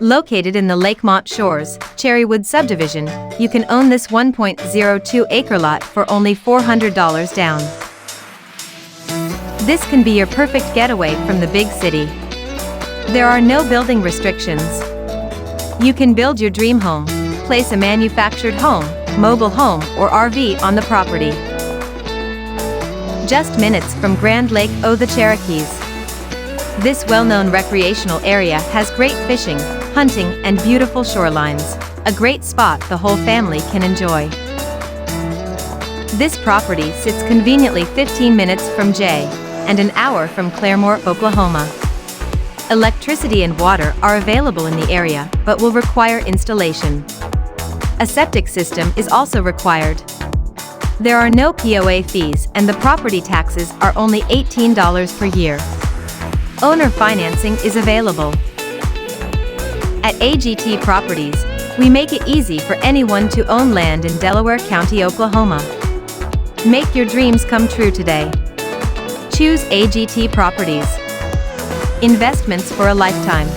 Located in the Lakemont Shores, Cherrywood subdivision, you can own this 1.02 acre lot for only $400 down. This can be your perfect getaway from the big city. There are no building restrictions. You can build your dream home, place a manufactured home, mobile home, or RV on the property. Just minutes from Grand Lake o' the Cherokees. This well-known recreational area has great fishing, hunting, and beautiful shorelines, a great spot the whole family can enjoy. This property sits conveniently 15 minutes from J and an hour from Claremore, Oklahoma. Electricity and water are available in the area, but will require installation. A septic system is also required. There are no POA fees, and the property taxes are only $18 per year. Owner financing is available. At AGT Properties, we make it easy for anyone to own land in Delaware County, Oklahoma. Make your dreams come true today. Choose AGT Properties. Investments for a lifetime.